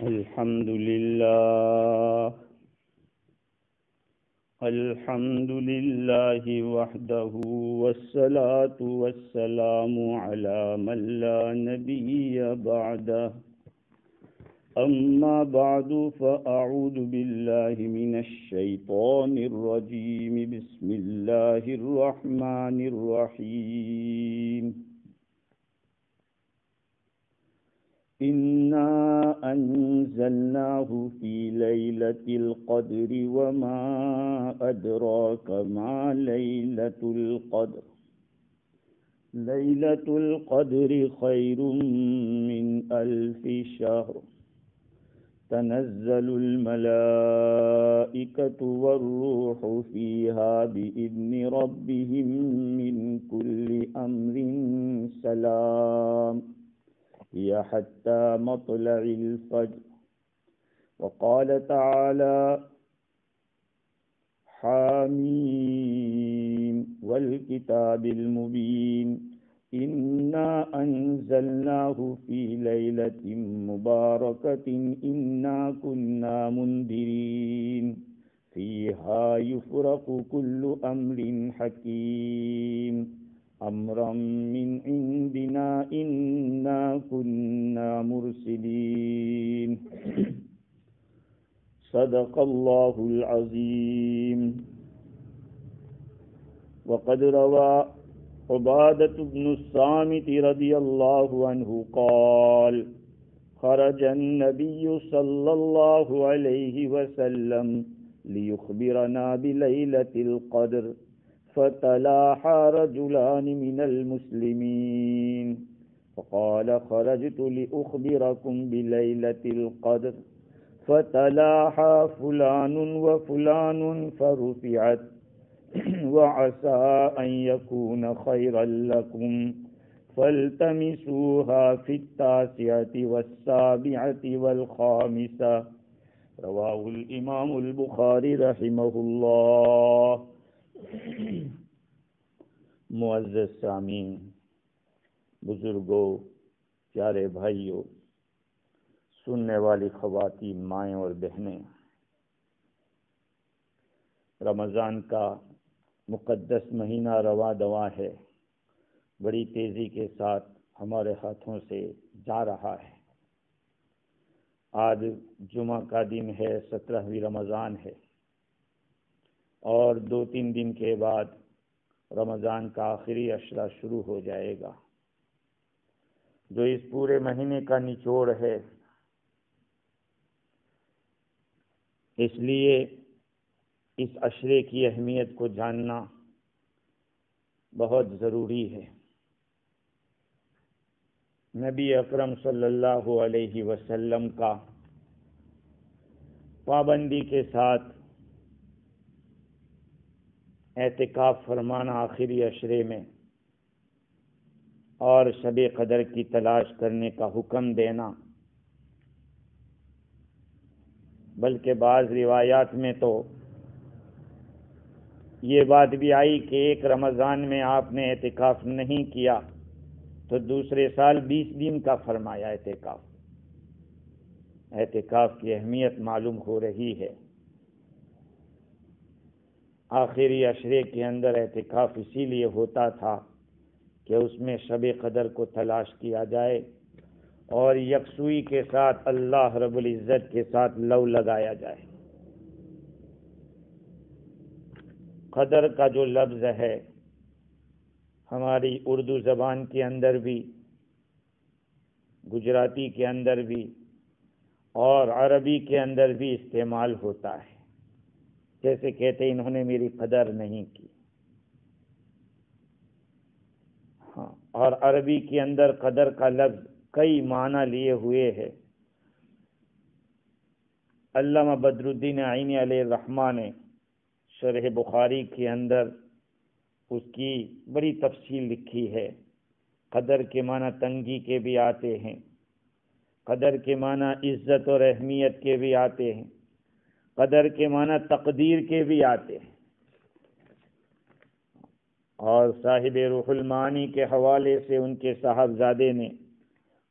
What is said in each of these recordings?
الحمد لله وحده والصلاة والسلام على من لا نبي بعده أما بعد فأعوذ بالله من الشيطان الرجيم بسم الله الرحمن الرحيم إنا أنزلناه في ليلة القدر وما أدراك ما ليلة القدر ليلة القدر خير من 1000 شهر تنزل الملائكة والروح فيها بإذن ربهم من كل أمر سلام هي حتى مطلع الفجر. وقال تعالى حاميم والكتاب المبين إنا أنزلناه في ليلة مباركة إنا كنا منذرين فيها يفرق كل أمر حكيم امرا من عندنا انا كنا مرسلين. صدق الله العظيم. وقد روى عبادة بن الصامت رضي الله عنه قال خرج النبي صلى الله عليه وسلم ليخبرنا بليلة القدر فتلاحى رجلان من المسلمين فقال خرجت لأخبركم بليلة القدر فتلاحى فلان وفلان فرفعت وعسى أن يكون خيرا لكم فالتمسوها في 9 و7 و5. رواه الإمام البخاری رحمہ اللہ. معزز سامعین، بزرگوں، پیارے بھائیوں، سننے والی خواتین، مائیں اور بہنیں، رمضان کا مقدس مہینہ رواں دواں ہے، بڑی تیزی کے ساتھ ہمارے ہاتھوں سے جا رہا ہے. آج جمعہ کا دن ہے، 17ویں رمضان ہے، اور 2-3 دن کے بعد رمضان کا آخری عشرہ شروع ہو جائے گا، جو اس پورے مہینے کا نچوڑ ہے. اس لیے اس عشرے کی اہمیت کو جاننا بہت ضروری ہے. نبی اکرم صلی اللہ علیہ وسلم کا پابندی کے ساتھ اعتکاف فرمانا آخری عشرے میں اور شب قدر کی تلاش کرنے کا حکم دینا، بلکہ بعض روایات میں تو یہ بات بھی آئی کہ ایک رمضان میں آپ نے اعتکاف نہیں کیا تو دوسرے سال 20 دن کا فرمایا اعتکاف. اعتکاف کی اہمیت معلوم ہو رہی ہے. آخری عشرے کے اندر اعتکاف اسی لیے ہوتا تھا کہ اس میں شب قدر کو تلاش کیا جائے اور یکسوئی کے ساتھ اللہ رب العزت کے ساتھ لو لگایا جائے. قدر کا جو لفظ ہے ہماری اردو زبان کے اندر بھی، گجراتی کے اندر بھی اور عربی کے اندر بھی استعمال ہوتا ہے. جیسے کہتے انہوں نے میری قدر نہیں کی. ہاں، اور عربی کے اندر قدر کا لفظ کئی معنی لیے ہوئے ہے. علامہ بدر الدین عینی علیہ الرحمہ نے شرح بخاری کے اندر اس کی بڑی تفصیل لکھی ہے. قدر کے معنی تنگی کے بھی آتے ہیں، قدر کے معنی عزت اور اہمیت کے بھی آتے ہیں، قدر کے معنی تقدیر کے بھی آتے ہیں. اور صاحب روح المعانی کے حوالے سے ان کے صاحبزادے نے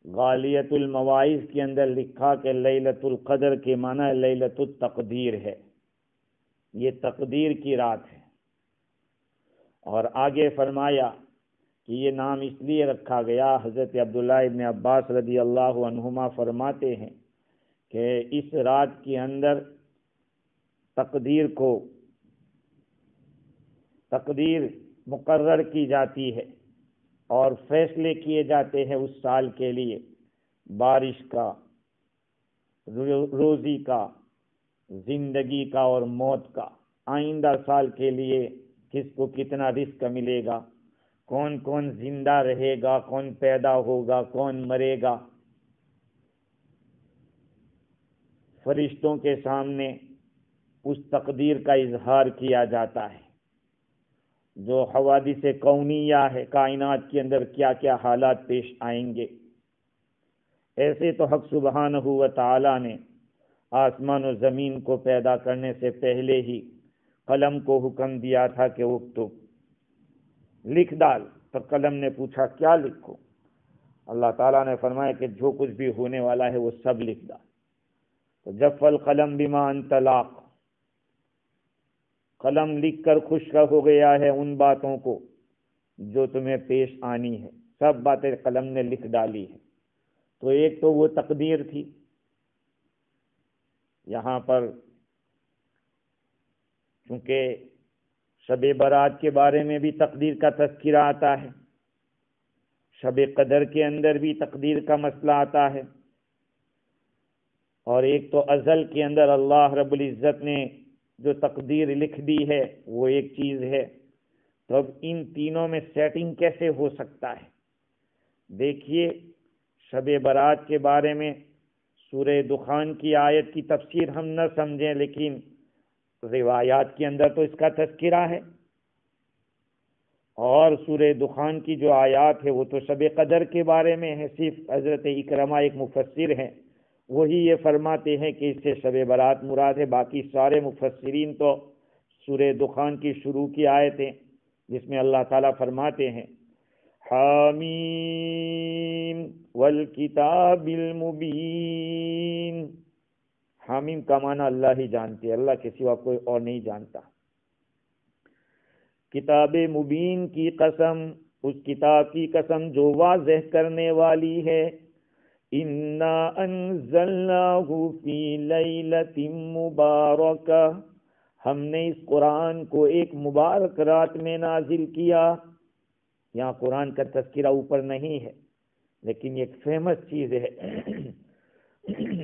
غالیت المواعظ کے اندر لکھا کہ لیلۃ القدر کے معنی لیلۃ التقدیر ہے، یہ تقدیر کی رات ہے۔ اور آگے فرمایا کہ یہ نام اس لیے رکھا گیا، حضرت عبداللہ ابن عباس رضی اللہ عنہما فرماتے ہیں کہ اس رات کے اندر تقدیر مقرر کی جاتی ہے اور فیصلے کیے جاتے ہیں اس سال کے لیے، بارش کا، روزی کا، زندگی کا اور موت کا۔ آئندہ سال کے لیے کس کو کتنا رزق ملے گا، کون کون زندہ رہے گا، کون پیدا ہوگا، کون مرے گا۔ فرشتوں کے سامنے اس تقدیر کا اظہار کیا جاتا ہے، جو حوادث کونیہ ہے، کائنات کے اندر کیا کیا حالات پیش آئیں گے۔ ایسے تو حق سبحانہ و تعالی نے آسمان و زمین کو پیدا کرنے سے پہلے ہی قلم کو حکم دیا تھا کہ اکتب، لکھ ڈال۔ تو قلم نے پوچھا کیا لکھوں؟ اللہ تعالیٰ نے فرمایا کہ جو کچھ بھی ہونے والا ہے وہ سب لکھ ڈال۔ تو جف القلم بما انت لاق، قلم لکھ کر خوش ہو گیا ہے ان باتوں کو جو تمہیں پیش آنی ہے، سب باتیں قلم نے لکھ ڈالی ہے۔ تو ایک تو وہ تقدیر تھی، یہاں پر چونکہ شب برات کے بارے میں بھی تقدیر کا تذکرہ آتا ہے، شب قدر کے اندر بھی تقدیر کا مسئلہ آتا ہے، اور ایک تو ازل کے اندر اللہ رب العزت نے جو تقدیر لکھ دی ہے وہ ایک چیز ہے۔ تو اب ان تینوں میں سیٹنگ کیسے ہو سکتا ہے؟ دیکھیے، شب برات کے بارے میں سورہ دخان کی آیت کی تفسیر ہم نہ سمجھیں، لیکن روایات کے اندر تو اس کا تذکرہ ہے، اور سورہ دخان کی جو آیات ہے وہ تو شب قدر کے بارے میں ہے۔ صرف حضرت اکرمہ ایک مفسر ہیں، وہی یہ فرماتے ہیں کہ اس سے شب برات مراد ہے، باقی سارے مفسرین تو سورہ دخان کی شروع کی آیتیں جس میں اللہ تعالیٰ فرماتے ہیں حامیم والکتاب المبین۔ حامیم کا معنی اللہ ہی جانتے ہیں، اللہ کے سوا کوئی اور نہیں جانتا۔ کتاب مبین کی قسم، اس کتاب کی قسم جو واضح کرنے والی ہے۔ انا انزلناہ فی لیلۃ مبارکہ، ہم نے اس قرآن کو ایک مبارک رات میں نازل کیا۔ یہاں قرآن کا تذکرہ اوپر نہیں ہے، لیکن یہ ایک فیمس چیز ہے،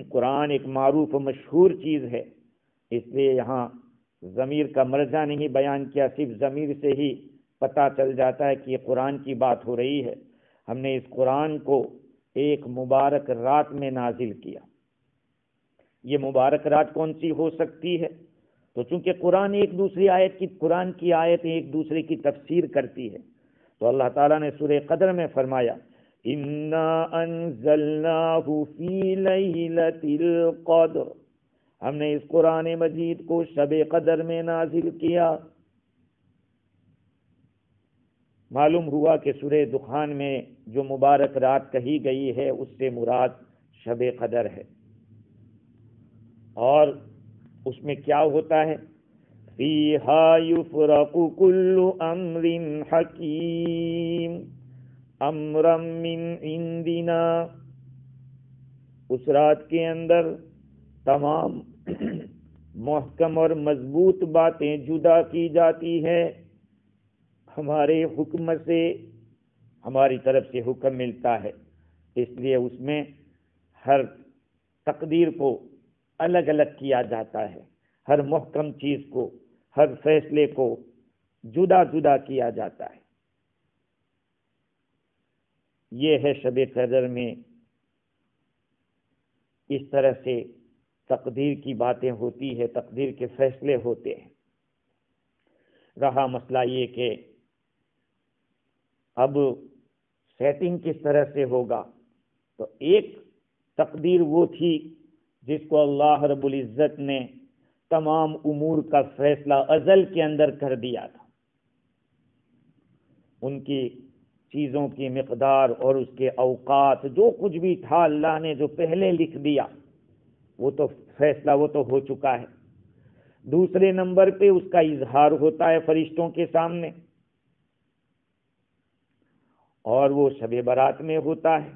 قرآن ایک معروف و مشہور چیز ہے، اس لیے یہاں ضمیر کا مرجع نہیں بیان کیا، صرف ضمیر سے ہی پتہ چل جاتا ہے کہ یہ قرآن کی بات ہو رہی ہے۔ ہم نے اس قرآن کو ایک مبارک رات میں نازل کیا۔ یہ مبارک رات کون سی ہو سکتی ہے؟ تو چونکہ قرآن قرآن کی آیتیں ایک دوسرے کی تفسیر کرتی ہے، تو اللہ تعالیٰ نے سورہ قدر میں فرمایا انا انزلناہ فی لیلۃ القدر، ہم نے اس قرآن مجید کو شب قدر میں نازل کیا۔ معلوم ہوا کہ سورہ دخان میں جو مبارک رات کہی گئی ہے اس سے مراد شب قدر ہے، اور اس میں کیا ہوتا ہے؟ فیہا یفرق کل امر حکیم امرا من عندنا، اس رات کے اندر تمام محکم اور مضبوط باتیں جدا کی جاتی ہے، ہمارے حکم سے، ہماری طرف سے حکم ملتا ہے، اس لیے اس میں ہر تقدیر کو الگ الگ کیا جاتا ہے، ہر محکم چیز کو، ہر فیصلے کو جدا جدا کیا جاتا ہے۔ یہ ہے شب قدر میں اس طرح سے تقدیر کی باتیں ہوتی ہے، تقدیر کے فیصلے ہوتے ہیں۔ رہا مسئلہ یہ کہ اب سیٹنگ کس طرح سے ہوگا، تو ایک تقدیر وہ تھی جس کو اللہ رب العزت نے تمام امور کا فیصلہ ازل کے اندر کر دیا تھا، ان کی چیزوں کی مقدار اور اس کے اوقات، جو کچھ بھی تھا اللہ نے جو پہلے لکھ دیا وہ تو فیصلہ وہ تو ہو چکا ہے۔ دوسرے نمبر پہ اس کا اظہار ہوتا ہے فرشتوں کے سامنے، اور وہ شب برات میں ہوتا ہے۔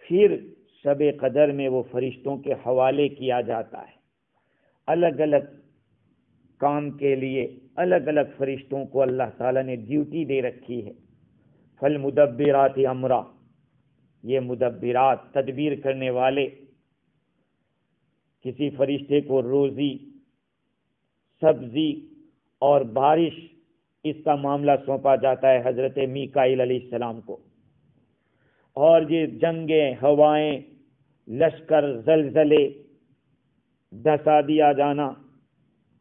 پھر شب قدر میں وہ فرشتوں کے حوالے کیا جاتا ہے۔ الگ الگ کام کے لیے الگ الگ فرشتوں کو اللہ تعالیٰ نے ڈیوٹی دے رکھی ہے۔ فالمدبرات امرا، یہ مدبرات تدبیر کرنے والے، کسی فرشتے کو روزی، سبزی اور بارش اس کا معاملہ سونپا جاتا ہے حضرت میکائیل علیہ السلام کو، اور یہ جنگیں، ہوائیں، لشکر، زلزلے، دھسا دیا جانا،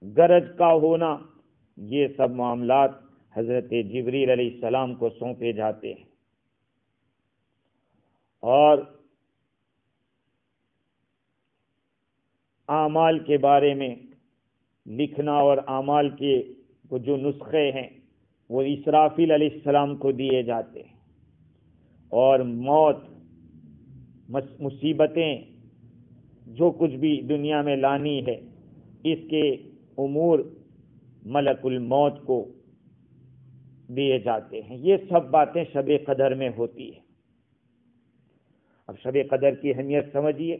گرج کا ہونا، یہ سب معاملات حضرت جبریل علیہ السلام کو سونپے جاتے ہیں۔ اور اعمال کے بارے میں لکھنا اور اعمال کے جو نسخے ہیں وہ اسرافیل علیہ السلام کو دیے جاتے ہیں، اور موت، مصیبتیں، جو کچھ بھی دنیا میں لانی ہے اس کے امور ملک الموت کو دیے جاتے ہیں۔ یہ سب باتیں شب قدر میں ہوتی ہیں۔ اب شب قدر کی اہمیت سمجھیے،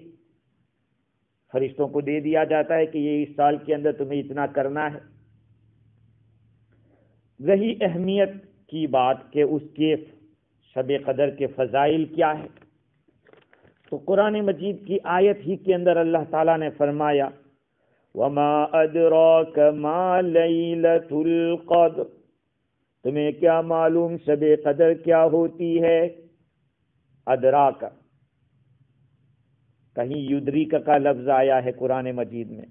فرشتوں کو دے دیا جاتا ہے کہ یہ اس سال کے اندر تمہیں اتنا کرنا ہے۔ رہی اہمیت کی بات کہ اس کے شب قدر کے فضائل کیا ہے، تو قرآن مجید کی آیت ہی کے اندر اللہ تعالیٰ نے فرمایا وَمَا أَدْرَاكَ مَا لَيْلَةُ الْقَدْرِ، تمہیں کیا معلوم شب قدر کیا ہوتی ہے۔ ادراک، کہیں یدریک کا لفظ آیا ہے قرآن مجید میں،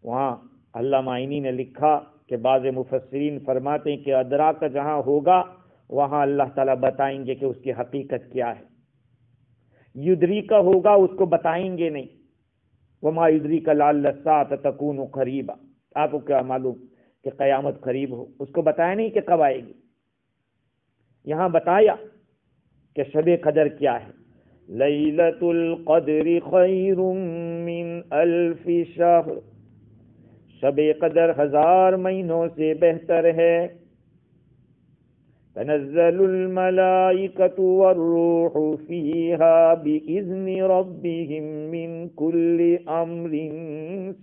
وہاں علامہ عینی نے لکھا کہ بعض مفسرین فرماتے ہیں کہ ادراک جہاں ہوگا وہاں اللہ تعالیٰ بتائیں گے کہ اس کی حقیقت کیا ہے، یدریک ہوگا اس کو بتائیں گے نہیں۔ وما یدریک لعل الساعة تکون قریبا، آپ کو کیا معلوم کہ قیامت قریب ہو، اس کو بتایا نہیں کہ کب آئے گی۔ یہاں بتایا کہ شب قدر کیا ہے، لیلۃ القدر خیر من الف شہر، شب قدر 1000 مہینوں سے بہتر ہے۔ تنزل الملائکۃ والروح فیہا بإذن ربہم من کل امر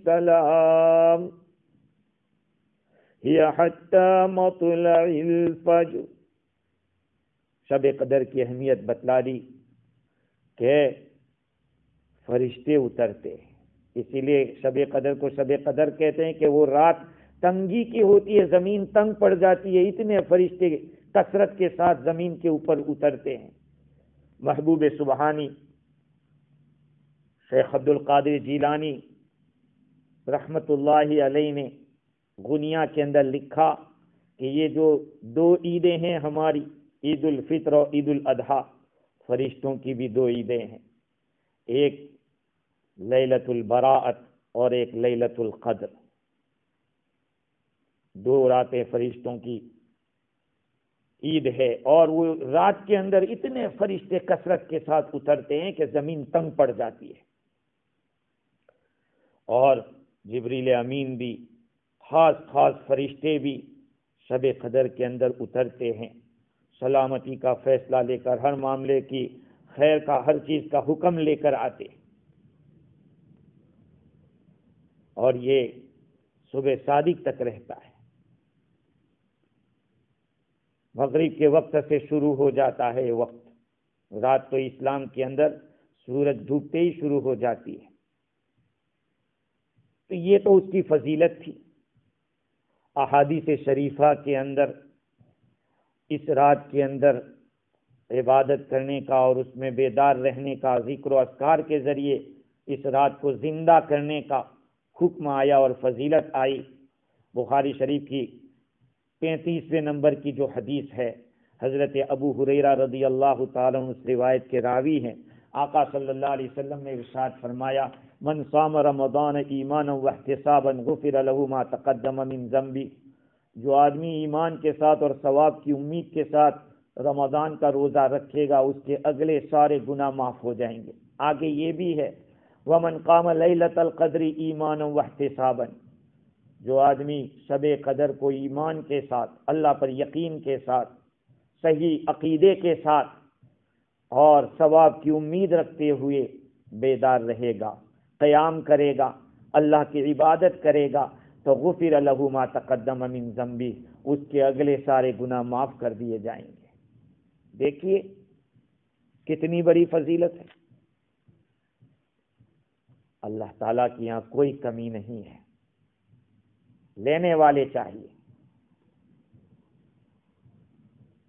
سلام ہی حتی مطلع الفجر۔ شب قدر کی اہمیت بتلا دی کہ فرشتے اترتے ہیں، اسی لیے شب قدر کو شب قدر کہتے ہیں کہ وہ رات تنگی کی ہوتی ہے، زمین تنگ پڑ جاتی ہے، اتنے فرشتے کثرت کے ساتھ زمین کے اوپر اترتے ہیں۔ محبوب سبحانی شیخ عبد القادر جیلانی رحمت اللہ علیہ نے غنیہ کے اندر لکھا کہ یہ جو 2 عیدیں ہیں ہماری، عید الفطر اور عید الاضحیٰ، فرشتوں کی بھی 2 عیدیں ہیں، ایک لیلۃ البراءت اور ایک لیلۃ القدر، 2 راتیں فرشتوں کی عید ہے، اور وہ رات کے اندر اتنے فرشتے کثرت کے ساتھ اترتے ہیں کہ زمین تنگ پڑ جاتی ہے، اور جبریل امین بھی، خاص فرشتے بھی شب قدر کے اندر اترتے ہیں، سلامتی کا فیصلہ لے کر، ہر معاملے کی خیر کا، ہر چیز کا حکم لے کر آتے، اور یہ صبح صادق تک رہتا ہے۔ مغرب کے وقت سے شروع ہو جاتا ہے وقت، رات تو اسلام کے اندر سورج ڈوبتے ہی شروع ہو جاتی ہے، تو یہ تو اس کی فضیلت تھی۔ احادیث شریفہ کے اندر اس رات کے اندر عبادت کرنے کا اور اس میں بیدار رہنے کا، ذکر و اذکار کے ذریعے اس رات کو زندہ کرنے کا حکم آیا اور فضیلت آئی۔ بخاری شریف کی 35ویں نمبر کی جو حدیث ہے، حضرت ابو ہریرہ رضی اللہ تعالیٰ عنہ اس روایت کے راوی ہیں، آقا صلی اللہ علیہ وسلم نے ارشاد فرمایا من صام رمضان ایمانا واحتسابا غفر له ما تقدم من ذنبه جو آدمی ایمان کے ساتھ اور ثواب کی امید کے ساتھ رمضان کا روزہ رکھے گا اس کے اگلے سارے گناہ معاف ہو جائیں گے۔ آگے یہ بھی ہے وَمَنْ قَامَ لَيْلَةَ الْقَدْرِ إِيمَانًا وَاحْتِسَابًا، جو آدمی شب قدر کو ایمان کے ساتھ، اللہ پر یقین کے ساتھ، صحیح عقیدے کے ساتھ اور ثواب کی امید رکھتے ہوئے بیدار رہے گا، قیام کرے گا، اللہ کی عبادت کرے گا، تو غفر لہ ما تقدم من ذنبہ، اس کے اگلے سارے گناہ معاف کر دیے جائیں گے۔ دیکھیے کتنی بڑی فضیلت ہے، اللہ تعالیٰ کی یہاں کوئی کمی نہیں ہے، لینے والے چاہیے۔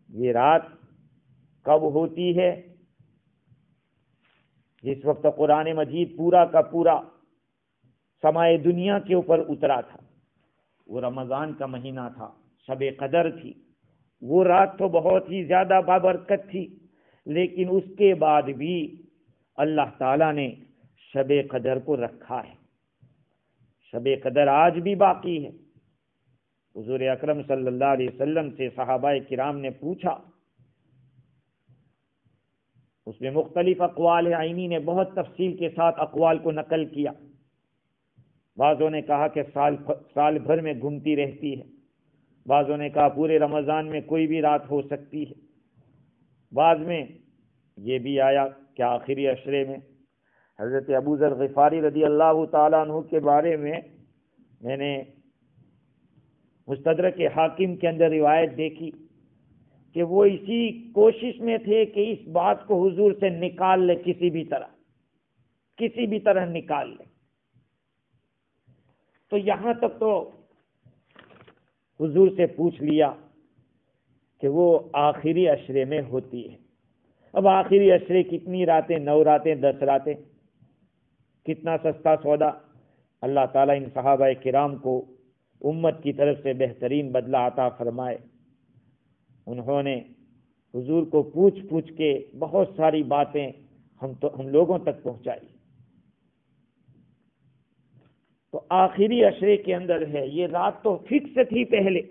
یہ رات کب ہوتی ہے؟ جس وقت قرآن مجید پورا کا پورا سمائے دنیا کے اوپر اترا تھا، وہ رمضان کا مہینہ تھا، شب قدر تھی۔ وہ رات تو بہت ہی زیادہ بابرکت تھی، لیکن اس کے بعد بھی اللہ تعالیٰ نے شب قدر کو رکھا ہے۔ شب قدر آج بھی باقی ہے۔ حضور اکرم صلی اللہ علیہ وسلم سے صحابہ کرام نے پوچھا، اس میں مختلف اقوال ہیں، عینی نے بہت تفصیل کے ساتھ اقوال کو نقل کیا۔ بعضوں نے کہا کہ سال بھر میں گھومتی رہتی ہے، بعضوں نے کہا پورے رمضان میں کوئی بھی رات ہو سکتی ہے، بعض میں یہ بھی آیا کہ آخری عشرے میں۔ حضرت ابو ذر غفاری رضی اللہ تعالیٰ عنہ کے بارے میں نے مستدرک حاکم کے اندر روایت دیکھی کہ وہ اسی کوشش میں تھے کہ اس بات کو حضور سے نکال لے، کسی بھی طرح نکال لے۔ تو یہاں تک تو حضور سے پوچھ لیا کہ وہ آخری عشرے میں ہوتی ہے۔ اب آخری عشرے کتنی راتیں؟ 9 راتیں، 10 راتیں، کتنا سستا سودا۔ اللہ تعالیٰ ان صحابہ کرام کو امت کی طرف سے بہترین بدلہ عطا فرمائے۔ انہوں نے حضور کو پوچھ کے بہت ساری باتیں ہم لوگوں تک پہنچائی۔ تو آخری عشرے کے اندر ہے، یہ رات تو فکس تھی پہلے،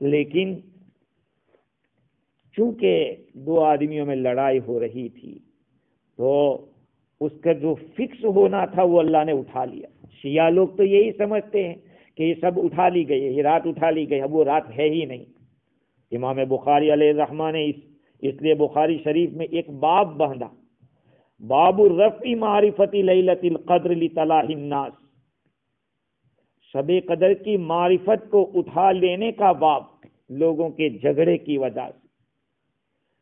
لیکن چونکہ 2 آدمیوں میں لڑائی ہو رہی تھی تو اس کا جو فکس ہونا تھا وہ اللہ نے اٹھا لیا۔ شیعہ لوگ تو یہی سمجھتے ہیں کہ یہ سب اٹھا لی گئی ہے، یہ رات اٹھا لی گئی، اب وہ رات ہے ہی نہیں۔ امام بخاری علیہ الرحمہ نے اس لیے بخاری شریف میں ایک باب باندھا، باب الرفع معرفت لیلۃ القدر لطلاع الناس، شب قدر کی معرفت کو اٹھا لینے کا باب، لوگوں کے جھگڑے کی وجہ سے،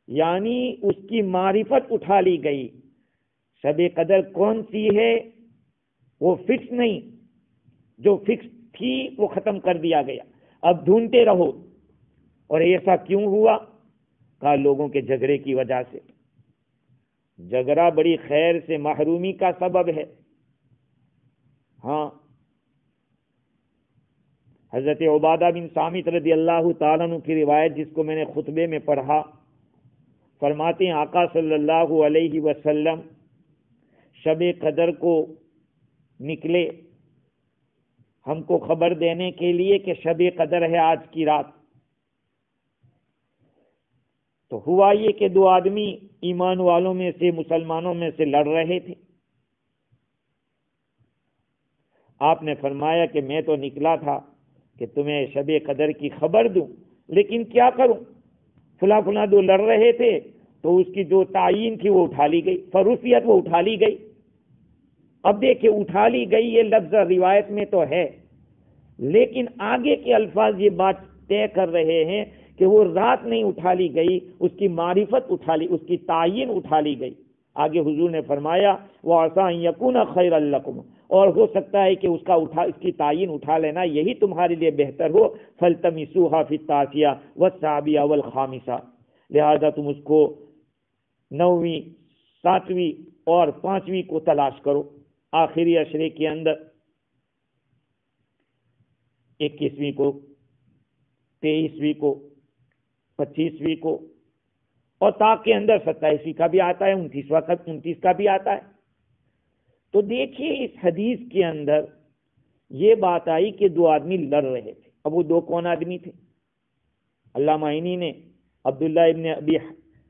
یعنی اس کی معرفت اٹھا لی گئی۔ شب قدر کون سی ہے وہ فکس نہیں، جو فکس تھی وہ ختم کر دیا گیا، اب ڈھونڈتے رہو۔ اور ایسا کیوں ہوا؟ کہا لوگوں کے جھگڑے کی وجہ سے۔ جھگڑا بڑی خیر سے محرومی کا سبب ہے۔ ہاں، حضرت عبادہ بن صامت رضی اللہ تعالیٰ عنہ کی روایت جس کو میں نے خطبے میں پڑھا، فرماتے ہیں آقا صلی اللہ علیہ وسلم شب قدر کو نکلے ہم کو خبر دینے کے لیے کہ شب قدر ہے آج کی رات۔ تو ہوا یہ کہ 2 آدمی ایمان والوں میں سے، مسلمانوں میں سے لڑ رہے تھے۔ آپ نے فرمایا کہ میں تو نکلا تھا کہ تمہیں شب قدر کی خبر دوں، لیکن کیا کروں، فلاں 2 لڑ رہے تھے تو اس کی جو تعین تھی وہ اٹھا لی گئی، فروفیت وہ اٹھا لی گئی۔ اب دیکھیں اٹھا لی گئی یہ لفظ روایت میں تو ہے، لیکن آگے کے الفاظ یہ بات طے کر رہے ہیں کہ وہ رات نہیں اٹھا لی گئی، اس کی معرفت اٹھا لی، اس کی تعین اٹھا لی گئی۔ آگے حضور نے فرمایا وَعَسَىٰ أَن يَكُونَ خَيْرًا لَكُمْ، اور ہو سکتا ہے کہ اس کی تعین اٹھا لینا یہی تمہارے لیے بہتر ہو۔ فَالْتَمِسُوهَا فِي التَّاسِعَةِ وَالسَّابِعَةِ وَالْخَامِسَةِ، لہذا تم اس کو 9ویں، 7ویں اور 5ویں کو تلاش کرو۔ آخری عشرے کے اندر 21ویں کو، 23ویں کو، 25ویں کو، اور تاک کے اندر 27ویں کا بھی آتا ہے، 29 کا بھی آتا ہے۔ تو دیکھیے اس حدیث کے اندر یہ بات آئی کہ 2 آدمی لڑ رہے تھے اب وہ دو کون آدمی تھے؟ علامہ عینی نے عبداللہ ابن ابی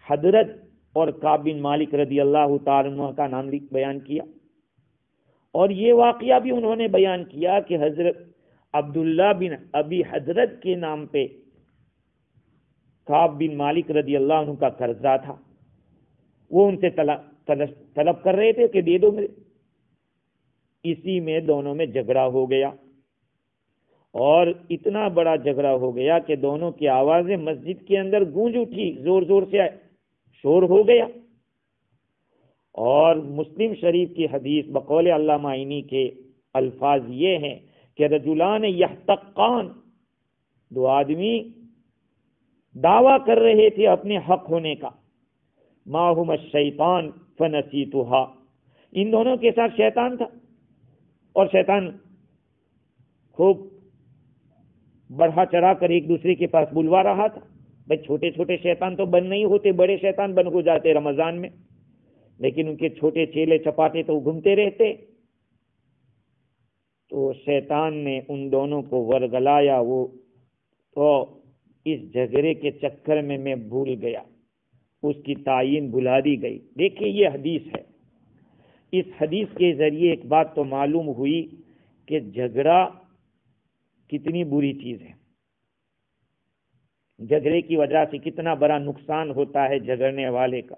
حضرت اور کعب بن مالک رضی اللہ تعالیٰ عنہ کا نام بیان کیا، اور یہ واقعہ بھی انہوں نے بیان کیا کہ حضرت عبداللہ بن ابی حضرت کے نام پہ کعب بن مالک رضی اللہ عنہ کا قرضہ تھا، وہ ان سے طلب کر رہے تھے کہ دے دو میرے۔ اسی میں دونوں میں جھگڑا ہو گیا، اور اتنا بڑا جھگڑا ہو گیا کہ دونوں کی آوازیں مسجد کے اندر گونج اٹھی، زور زور سے شور ہو گیا۔ اور مسلم شریف کی حدیث بقول علامہ عینی کے الفاظ یہ ہیں کہ رجلان یحتقان، دو آدمی دعویٰ کر رہے تھے اپنے حق ہونے کا، ماہم الشیطان فنسیتها، ان دونوں کے ساتھ شیطان تھا، اور شیطان خوب بڑھا چڑھا کر ایک دوسرے کے پاس بلوا رہا تھا۔ بھائی چھوٹے چھوٹے شیطان تو بند نہیں ہوتے، بڑے شیطان بند ہو جاتے رمضان میں، لیکن ان کے چھوٹے چیلے چپاٹے تو گھومتے رہتے۔ تو شیطان نے ان دونوں کو ورگلایا، وہ تو اس جھگڑے کے چکر میں بھول گیا، اس کی تعین بلا دی گئی۔ دیکھیے یہ حدیث ہے، اس حدیث کے ذریعے ایک بات تو معلوم ہوئی کہ جھگڑا کتنی بری چیز ہے، جھگڑے کی وجہ سے کتنا بڑا نقصان ہوتا ہے جھگڑنے والے کا۔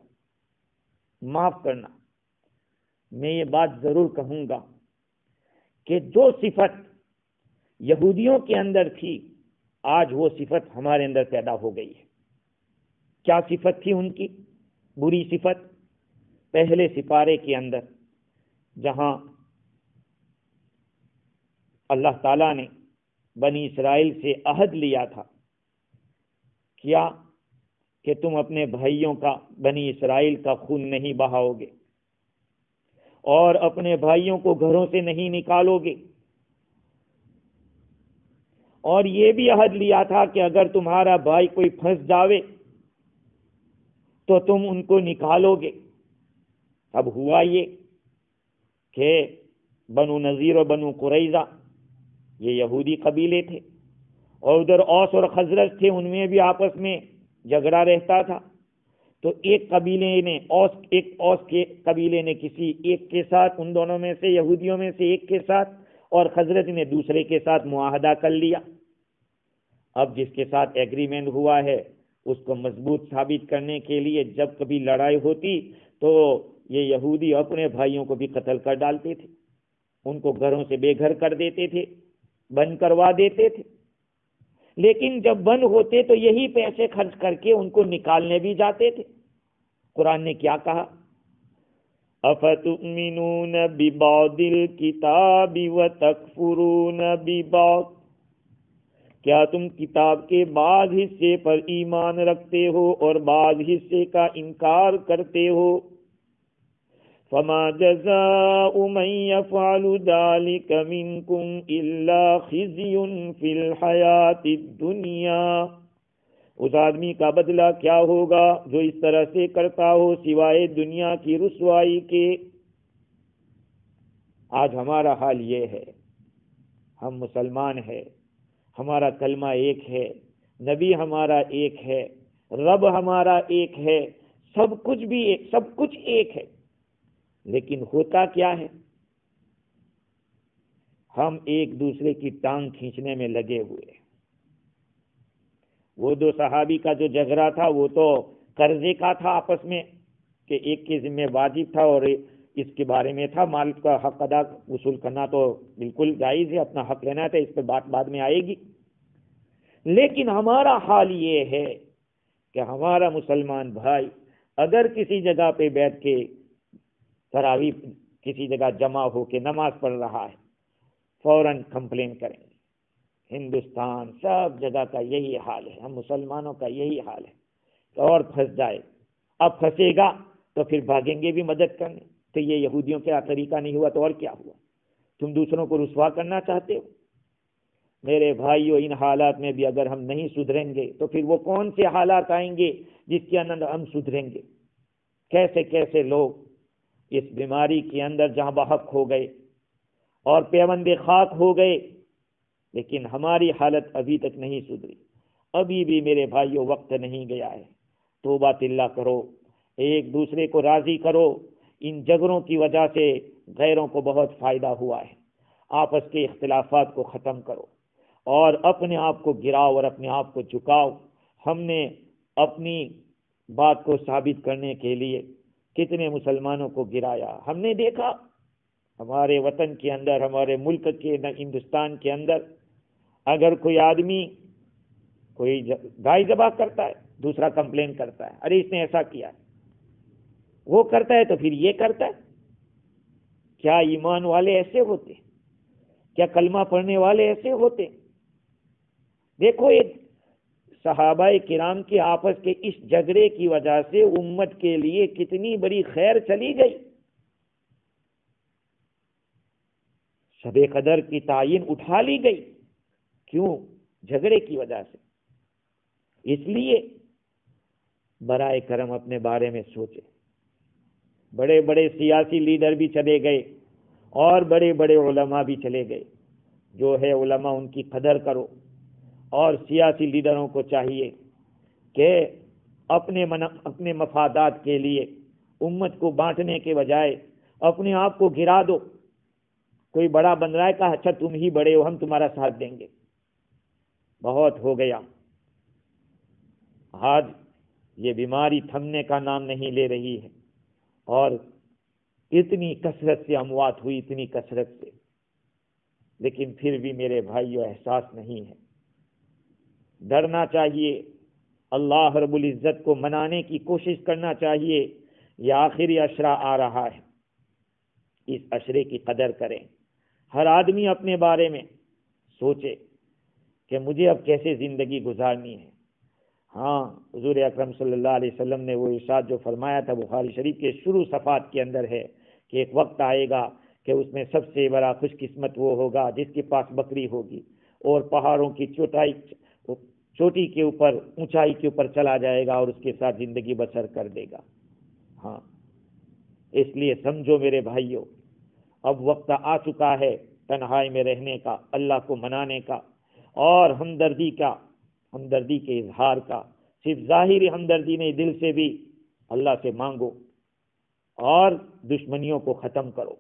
معاف کرنا، میں یہ بات ضرور کہوں گا کہ جو صفت یہودیوں کے اندر تھی، آج وہ صفت ہمارے اندر پیدا ہو گئی ہے۔ کیا صفت تھی ان کی؟ بری صفت۔ پہلے سپارے کے اندر جہاں اللہ تعالیٰ نے بنی اسرائیل سے عہد لیا تھا، کیا کہ تم اپنے بھائیوں کا، بنی اسرائیل کا خون نہیں بہاؤ گے، اور اپنے بھائیوں کو گھروں سے نہیں نکالو گے، اور یہ بھی عہد لیا تھا کہ اگر تمہارا بھائی کوئی پھنس جاوے تو تم ان کو نکالو گے۔ اب ہوا یہ کہ بنو نذیر اور بنو قریظہ یہ یہودی قبیلے تھے، اور ادھر اوس اور خزرج تھے، ان میں بھی آپس میں جھگڑا رہتا تھا۔ تو ایک اوس کے قبیلے نے کسی ایک کے ساتھ، ان دونوں میں سے یہودیوں میں سے ایک کے ساتھ، اور خزرج نے دوسرے کے ساتھ معاہدہ کر لیا۔ اب جس کے ساتھ ایگریمنٹ ہوا ہے اس کو مضبوط ثابت کرنے کے لیے جب کبھی لڑائی ہوتی تو یہ یہودی اپنے بھائیوں کو بھی قتل کر ڈالتے تھے، ان کو گھروں سے بے گھر کر دیتے تھے، بند کروا دیتے تھے۔ لیکن جب بند ہوتے تو یہی پیسے خرچ کر کے ان کو نکالنے بھی جاتے تھے۔ قرآن نے کیا کہا؟ افتؤمنون ببعض الکتاب وتکفرون ببعض، کیا تم کتاب کے بعض حصے پر ایمان رکھتے ہو اور بعض حصے کا انکار کرتے ہو؟ فما جزاء من يفعل ذلك منكم الا خزي في الحياة الدنيا، اس آدمی کا بدلہ کیا ہوگا جو اس طرح سے کرتا ہو سوائے دنیا کی رسوائی کے۔ آج ہمارا حال یہ ہے، ہم مسلمان ہیں، ہمارا کلمہ ایک ہے، نبی ہمارا ایک ہے، رب ہمارا ایک ہے، سب کچھ بھی ایک، سب کچھ ایک ہے، لیکن ہوتا کیا ہے؟ ہم ایک دوسرے کی ٹانگ کھینچنے میں لگے ہوئے۔ وہ دو صحابی کا جو جھگڑا تھا وہ تو قرضے کا تھا آپس میں، کہ ایک کے ذمہ واجب تھا اور اس کے بارے میں تھا، مال کا حق ادا وصول کرنا تو بالکل جائز ہے، اپنا حق لینا تھا، اس پہ بات بعد میں آئے گی۔ لیکن ہمارا حال یہ ہے کہ ہمارا مسلمان بھائی اگر کسی جگہ پہ بیٹھ کے تراویح کسی جگہ جمع ہو کے نماز پڑھ رہا ہے، فوراً کمپلین کریں گے۔ ہندوستان سب جگہ کا یہی حال ہے، ہم مسلمانوں کا یہی حال ہے کہ اور پھنس جائے، اب پھنسے گا تو پھر بھاگیں گے بھی مدد کرنے۔ تو یہ یہودیوں کا طریقہ نہیں ہوا تو اور کیا ہوا؟ تم دوسروں کو رسوا کرنا چاہتے ہو؟ میرے بھائیو، ان حالات میں بھی اگر ہم نہیں سدھریں گے تو پھر وہ کون سے حالات آئیں گے جس کے اندر ہم سدھریں گے؟ کیسے کیسے لوگ اس بیماری کے اندر جہاں بحق ہو گئے اور پیوند خاک ہو گئے، لیکن ہماری حالت ابھی تک نہیں سدھری. ابھی بھی میرے بھائیوں وقت نہیں گیا ہے. توبہ اللہ کرو, ایک دوسرے کو راضی کرو. ان جھگڑوں کی وجہ سے غیروں کو بہت فائدہ ہوا ہے. آپس کے اختلافات کو ختم کرو اور اپنے آپ کو گراؤ اور اپنے آپ کو جھکاؤ. ہم نے اپنی بات کو ثابت کرنے کے لیے کتنے مسلمانوں کو گرایا. ہم نے دیکھا ہمارے وطن کے اندر, ہمارے ملک کے ہندوستان کے اندر, اگر کوئی آدمی کوئی گائے ذبح کرتا ہے, دوسرا کمپلین کرتا ہے, ارے اس نے ایسا کیا, وہ کرتا ہے تو پھر یہ کرتا ہے. کیا ایمان والے ایسے ہوتے؟ کیا کلمہ پڑھنے والے ایسے ہوتے؟ دیکھو ایک صحابہ کرام کے آپس کے اس جھگڑے کی وجہ سے امت کے لیے کتنی بڑی خیر چلی گئی. شب قدر کی تعین اٹھا لی گئی. کیوں؟ جھگڑے کی وجہ سے. اس لیے برائے کرم اپنے بارے میں سوچے. بڑے بڑے سیاسی لیڈر بھی چلے گئے اور بڑے بڑے علماء بھی چلے گئے. جو ہے علماء ان کی قدر کرو, اور سیاسی لیڈروں کو چاہیے کہ اپنے مفادات کے لیے امت کو بانٹنے کے بجائے اپنے آپ کو گرا دو. کوئی بڑا بن رہا ہے, کہا اچھا تم ہی بڑے ہو, ہم تمہارا ساتھ دیں گے. بہت ہو گیا. آج یہ بیماری تھمنے کا نام نہیں لے رہی ہے, اور اتنی کثرت سے اموات ہوئی, اتنی کثرت سے, لیکن پھر بھی میرے بھائیوں احساس نہیں ہے. ڈرنا چاہیے, اللہ رب العزت کو منانے کی کوشش کرنا چاہیے. یہ آخری عشرہ آ رہا ہے, اس عشرے کی قدر کریں. ہر آدمی اپنے بارے میں سوچے کہ مجھے اب کیسے زندگی گزارنی ہے. ہاں, حضور اکرم صلی اللہ علیہ وسلم نے وہ ارشاد جو فرمایا تھا بخاری شریف کے شروع صفحات کے اندر ہے کہ ایک وقت آئے گا کہ اس میں سب سے بڑا خوش قسمت وہ ہوگا جس کے پاس بکری ہوگی اور پہاڑوں کی چوٹی کے اوپر, اونچائی کے اوپر چلا جائے گا اور اس کے ساتھ زندگی بسر کر دے گا. ہاں, اس لیے سمجھو میرے بھائیوں, اب وقت آ چکا ہے تنہائی میں رہنے کا, اللہ کو منانے کا, اور ہمدردی کے اظہار کا. صرف ظاہری ہمدردی نہیں, دل سے بھی اللہ سے مانگو اور دشمنیوں کو ختم کرو.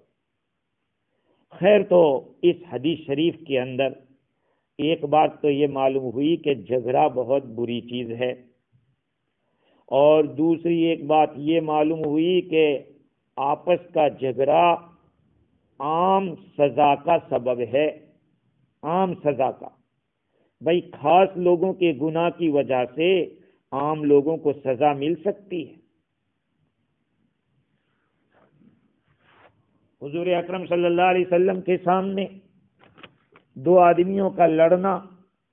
خیر, تو اس حدیث شریف کے اندر ایک بات تو یہ معلوم ہوئی کہ جھگڑا بہت بری چیز ہے, اور دوسری ایک بات یہ معلوم ہوئی کہ آپس کا جھگڑا عام سزا کا سبب ہے. عام سزا کا, بھائی خاص لوگوں کے گناہ کی وجہ سے عام لوگوں کو سزا مل سکتی ہے. حضور اکرم صلی اللہ علیہ وسلم کے سامنے دو آدمیوں کا لڑنا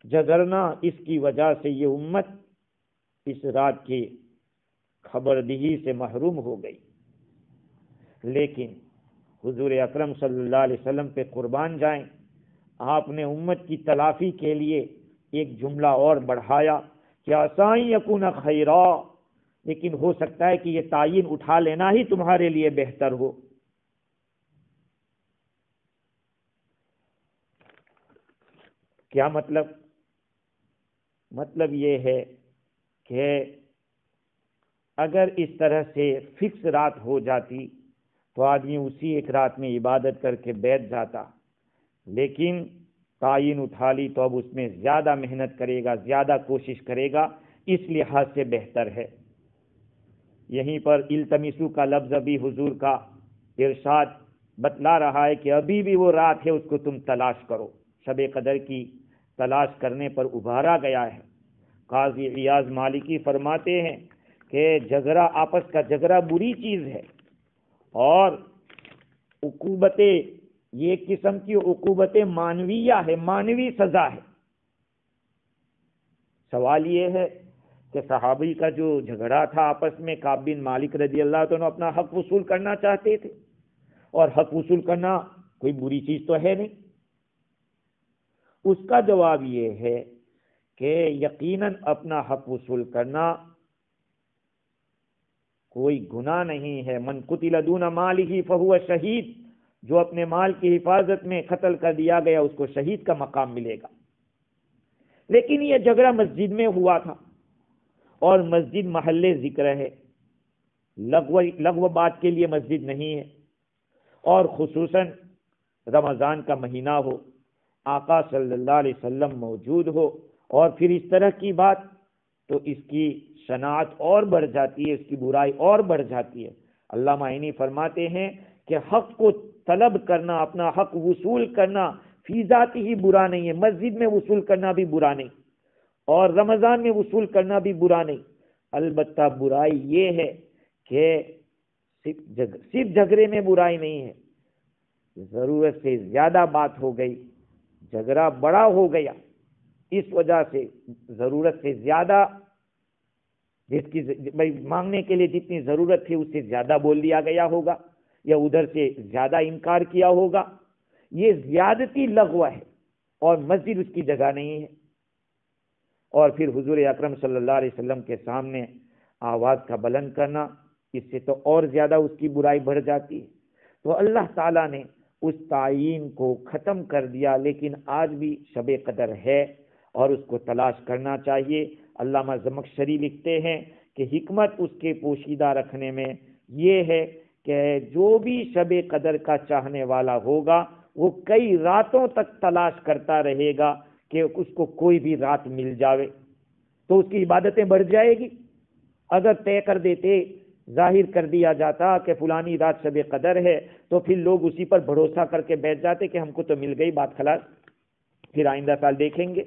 جھگڑنا, اس کی وجہ سے یہ امت اس رات کی خبردہی سے محروم ہو گئی. لیکن حضور اکرم صلی اللہ علیہ وسلم پہ قربان جائیں, آپ نے امت کی تلافی کے لیے ایک جملہ اور بڑھایا کہ عسیٰ یکون خیرا, لیکن ہو سکتا ہے کہ یہ تعین اٹھا لینا ہی تمہارے لیے بہتر ہو. کیا مطلب؟ مطلب یہ ہے کہ اگر اس طرح سے فکس رات ہو جاتی تو آدمی اسی ایک رات میں عبادت کر کے بیٹھ جاتا, لیکن تعین اٹھا لی تو اب اس میں زیادہ محنت کرے گا, زیادہ کوشش کرے گا, اس لحاظ سے بہتر ہے. یہیں پر التمسو کا لفظ بھی حضور کا ارشاد بتلا رہا ہے کہ ابھی بھی وہ رات ہے, اس کو تم تلاش کرو. شب قدر کی تلاش کرنے پر ابھارا گیا ہے. قاضی عیاض مالکی فرماتے ہیں کہ جھگڑا, آپس کا جھگڑا بری چیز ہے, اور عقوبتیں یہ ایک قسم کی عقوبت مانویہ ہے, مانوی سزا ہے. سوال یہ ہے کہ صحابی کا جو جھگڑا تھا آپس میں, کعب بن مالک رضی اللہ عنہ اپنا حق وصول کرنا چاہتے تھے, اور حق وصول کرنا کوئی بری چیز تو ہے نہیں. اس کا جواب یہ ہے کہ یقیناً اپنا حق وصول کرنا کوئی گناہ نہیں ہے. من قتل دون مالہ فہو شہید, جو اپنے مال کی حفاظت میں قتل کر دیا گیا اس کو شہید کا مقام ملے گا۔ لیکن یہ جھگڑا مسجد میں ہوا تھا، اور مسجد محل ذکر ہے، لغو بات کے لیے مسجد نہیں ہے، اور خصوصاً رمضان کا مہینہ ہو، آقا صلی اللہ علیہ وسلم موجود ہو، اور پھر اس طرح کی بات، تو اس کی شناعت اور بڑھ جاتی ہے، اس کی برائی اور بڑھ جاتی ہے۔ علامہ عینی فرماتے ہیں کہ حق کو طلب کرنا، اپنا حق وصول کرنا فی ذاتی ہی برا نہیں ہے، مسجد میں وصول کرنا بھی برا نہیں، اور رمضان میں وصول کرنا بھی برا نہیں۔ البتہ برائی یہ ہے کہ صرف جھگڑے میں برائی نہیں ہے، ضرورت سے زیادہ بات ہو گئی، جھگڑا بڑا ہو گیا، اس وجہ سے ضرورت سے زیادہ، جس کی مانگنے کے لیے جتنی ضرورت تھی اس سے زیادہ بول دیا گیا ہوگا، یا ادھر سے زیادہ انکار کیا ہوگا، یہ زیادتی لغو ہے، اور مسجد اس کی جگہ نہیں ہے۔ اور پھر حضور اکرم صلی اللہ علیہ وسلم کے سامنے آواز کا بلند کرنا، اس سے تو اور زیادہ اس کی برائی بڑھ جاتی ہے۔ تو اللہ تعالیٰ نے اس تعین کو ختم کر دیا، لیکن آج بھی شب قدر ہے اور اس کو تلاش کرنا چاہیے۔ علامہ زمخشری لکھتے ہیں کہ حکمت اس کے پوشیدہ رکھنے میں یہ ہے کہ جو بھی شب قدر کا چاہنے والا ہوگا وہ کئی راتوں تک تلاش کرتا رہے گا کہ اس کو کوئی بھی رات مل جاوے، تو اس کی عبادتیں بڑھ جائے گی۔ اگر طے کر دیتے، ظاہر کر دیا جاتا کہ فلانی رات شب قدر ہے، تو پھر لوگ اسی پر بھروسہ کر کے بیٹھ جاتے کہ ہم کو تو مل گئی، بات خلاص، پھر آئندہ سال دیکھیں گے۔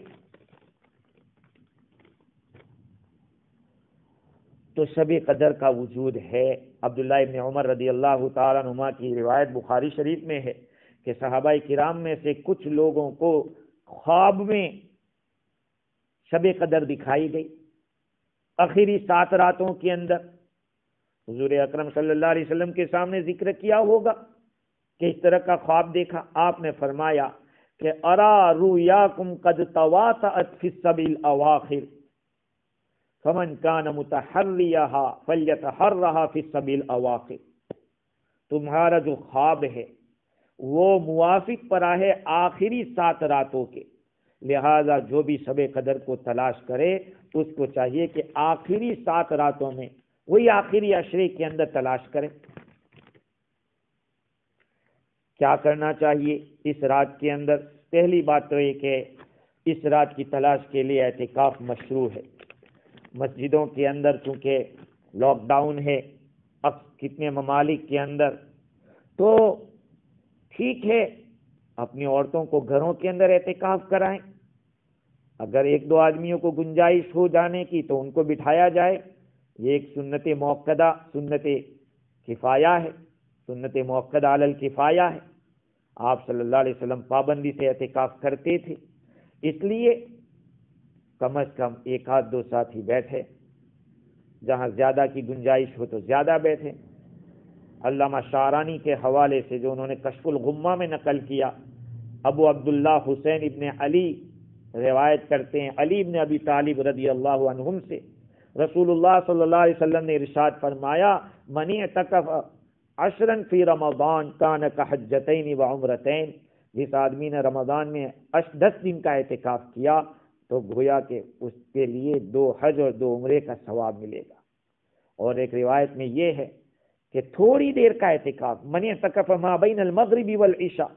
تو شب قدر کا وجود ہے۔ عبداللہ ابن عمر رضی اللہ تعالیٰ عنہما کی روایت بخاری شریف میں ہے کہ صحابہ کرام میں سے کچھ لوگوں کو خواب میں شب قدر دکھائی گئی، آخری 7 راتوں کے اندر۔ حضور اکرم صلی اللہ علیہ وسلم کے سامنے ذکر کیا ہوگا کہ اس طرح کا خواب دیکھا، آپ نے فرمایا کہ ارا رؤیاکم قد تواطأت فی السبع الاواخر فمن کان متحریھا فلیتحرھا فی السبع الاواخر۔ تمہارا جو خواب ہے وہ موافق پڑا ہے آخری 7 راتوں کے، لہذا جو بھی شب قدر کو تلاش کرے اس کو چاہیے کہ آخری 7 راتوں میں، وہی آخری عشرے کے اندر تلاش کرے۔ کیا کرنا چاہیے اس رات کے اندر؟ پہلی بات تو یہ کہ اس رات کی تلاش کے لیے اعتکاف مشروع ہے۔ مسجدوں کے اندر چونکہ لاک ڈاؤن ہے اب کتنے ممالک کے اندر، تو ٹھیک ہے اپنی عورتوں کو گھروں کے اندر اعتکاف کرائیں، اگر 1-2 آدمیوں کو گنجائش ہو جانے کی تو ان کو بٹھایا جائے۔ یہ ایک سنت موقدہ، سنت کفایہ ہے، سنت موقدہ علی الکفایہ ہے۔ آپ صلی اللہ علیہ وسلم پابندی سے اعتکاف کرتے تھے، اس لیے کم از کم 1-2 ساتھی بیٹھے، جہاں زیادہ کی گنجائش ہو تو زیادہ بیٹھے۔ علامہ شعرانی کے حوالے سے جو انہوں نے کشف الغمہ میں نقل کیا، ابو عبداللہ حسین ابن علی روایت کرتے ہیں علی ابن ابی طالب رضی اللہ عنہم سے، رسول اللہ صلی اللہ علیہ وسلم نے ارشاد فرمایا من اعتکف 10 فی رمضان کان کحجتین وعمرتین، جس آدمی نے رمضان میں 10 دن کا اعتکاف کیا تو گویا کہ اس کے لیے 2 حج اور 2 عمرے کا ثواب ملے گا۔ اور ایک روایت میں یہ ہے کہ تھوڑی دیر کا اعتکاف، من اعتکف ما بین المغرب والعشاء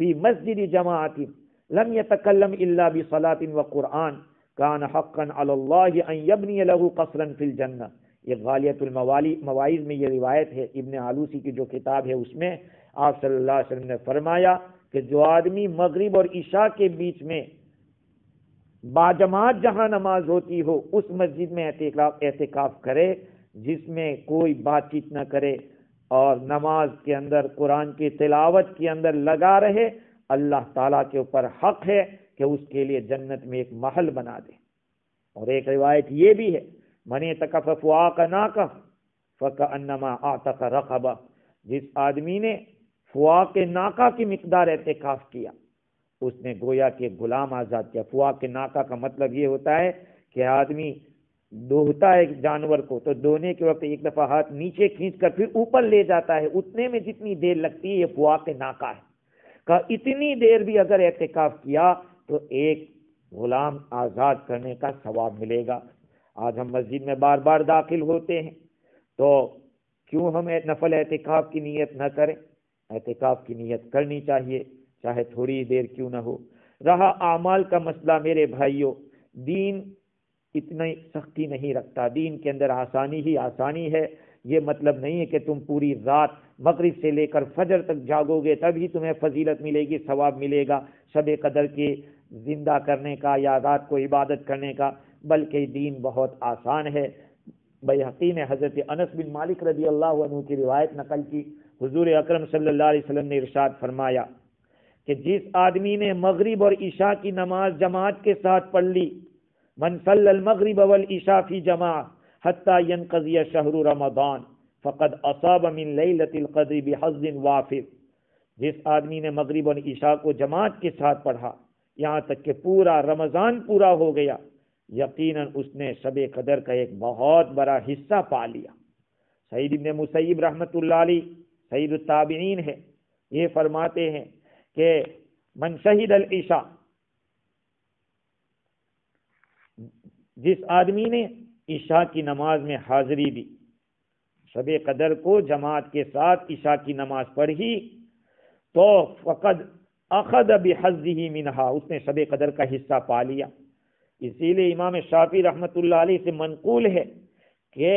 فی مسجد جماعت لم يتکلم الا بصلاۃ وقرآن کان حقا علی اللہ ان یبنی له قصرا فی الجنہ۔ یہ غالیۃ المواعظ میں یہ روایت ہے، ابن آلوسی کی جو کتاب ہے اس میں آپ صلی اللہ علیہ وسلم نے فرمایا کہ جو آدمی مغرب اور عشاء کے بیچ میں باجماعت جہاں نماز ہوتی ہو اس مسجد میں اعتکاف کرے، جس میں کوئی بات چیت نہ کرے اور نماز کے اندر قرآن کی تلاوت کے اندر لگا رہے، اللہ تعالیٰ کے اوپر حق ہے کہ اس کے لیے جنت میں ایک محل بنا دے۔ اور ایک روایت یہ بھی ہے من اعتکف فواق ناقہ فکأنما اعتق رقبہ، جس آدمی نے فواق ناقہ کی مقدار اعتکاف کیا اس نے گویا کہ غلام آزاد کیا۔ فواق ناقہ کا مطلب یہ ہوتا ہے کہ آدمی دوہتا ہے جانور کو تو دونے کے وقت ایک دفعہ ہاتھ نیچے کھینچ کر پھر اوپر لے جاتا ہے، اتنے میں جتنی دیر لگتی ہے یہ فواق ناقہ ہے۔ کہا اتنی دیر بھی اگر اعتکاف کیا تو ایک غلام آزاد کرنے کا ثواب ملے گا۔ آج ہم مسجد میں بار بار داخل ہوتے ہیں تو کیوں ہم نفل اعتکاف کی نیت نہ کریں؟ اعتکاف کی نیت کرنی چاہیے، چاہے تھوڑی دیر کیوں نہ ہو۔ رہا اعمال کا مسئلہ، میرے بھائیوں، دین اتنی سختی نہیں رکھتا، دین کے اندر آسانی ہی آسانی ہے۔ یہ مطلب نہیں ہے کہ تم پوری رات مغرب سے لے کر فجر تک جاگو گے تبھی تمہیں فضیلت ملے گی، ثواب ملے گا شب قدر کے زندہ کرنے کا یا رات کو عبادت کرنے کا، بلکہ دین بہت آسان ہے۔ بیہقی نے حضرت انس بن مالک رضی اللہ عنہ کی روایت نقل کی، حضور اکرم صلی اللہ علیہ وسلم نے ارشاد فرمایا کہ جس آدمی نے مغرب اور عشاء کی نماز جماعت کے ساتھ پڑھ لی، من صلی المغرب والعشاء فی جماعہ حتی ینقضی شہر رمضان فقد اصاب من لیلۃ القدر بحظ وافر، جس آدمی نے مغرب اور عشاء کو جماعت کے ساتھ پڑھا یہاں تک کہ پورا رمضان پورا ہو گیا، یقیناً اس نے شب قدر کا ایک بہت بڑا حصہ پا لیا۔ سعید بن مسیب رحمۃ اللہ علیہ سید التابعین ہے، یہ فرماتے ہیں کہ من شہد العشاء، جس آدمی نے عشاء کی نماز میں حاضری دی، شب قدر کو جماعت کے ساتھ عشاء کی نماز پڑھی، تو فقد اخذ بحظہ منہا، اس نے شب قدر کا حصہ پا لیا۔ اسی لیے امام شافعی رحمۃ اللہ علیہ سے منقول ہے کہ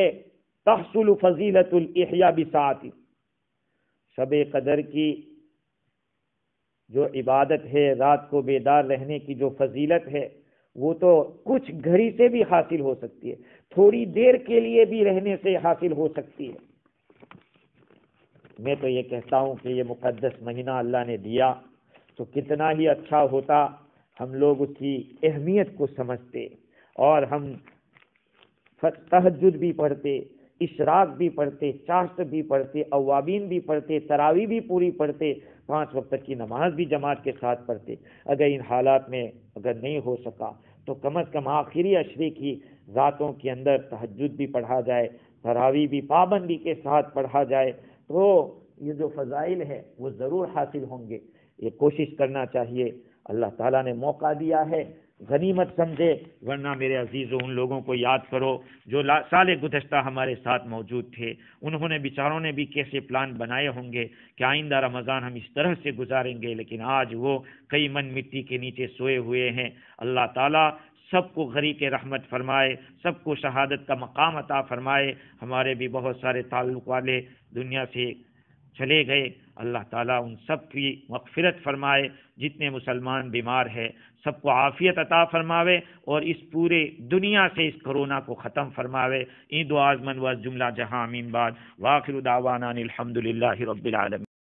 تحصل فضیلت الاحیاء بساعت، شب قدر کی جو عبادت ہے، رات کو بیدار رہنے کی جو فضیلت ہے، وہ تو کچھ گھڑی سے بھی حاصل ہو سکتی ہے، تھوڑی دیر کے لیے بھی رہنے سے حاصل ہو سکتی ہے۔ میں تو یہ کہتا ہوں کہ یہ مقدس مہینہ اللہ نے دیا تو کتنا ہی اچھا ہوتا ہم لوگ اس کی اہمیت کو سمجھتے اور ہم تہجد بھی پڑھتے، اشراق بھی پڑھتے، چاشت بھی پڑھتے، اوابین بھی پڑھتے، تراویح بھی پوری پڑھتے، 5 وقت کی نماز بھی جماعت کے ساتھ پڑھتے۔ اگر ان حالات میں اگر نہیں ہو سکا تو کم از کم آخری عشرے کی راتوں کے اندر تہجد بھی پڑھا جائے، تراویح بھی پابندی کے ساتھ پڑھا جائے، تو یہ جو فضائل ہے وہ ضرور حاصل ہوں گے۔ یہ کوشش کرنا چاہیے، اللہ تعالیٰ نے موقع دیا ہے، غنیمت سمجھے، ورنہ میرے عزیزوں ان لوگوں کو یاد کرو جو سال گزشتہ ہمارے ساتھ موجود تھے، انہوں نے بیچاروں نے بھی کیسے پلان بنائے ہوں گے کہ آئندہ رمضان ہم اس طرح سے گزاریں گے، لیکن آج وہ کئی من مٹی کے نیچے سوئے ہوئے ہیں۔ اللہ تعالیٰ سب کو غریق رحمت فرمائے، سب کو شہادت کا مقام عطا فرمائے۔ ہمارے بھی بہت سارے تعلق والے دنیا سے چلے گئے، اللہ تعالیٰ ان سب کی مغفرت فرمائے۔ جتنے مسلمان بیمار ہیں سب کو عافیت عطا فرماوے اور اس پورے دنیا سے اس کرونا کو ختم فرماوے۔ این دعا من و جملہ جہاں امین بعد، وآخر دعوانا الحمد للہ رب العالمین۔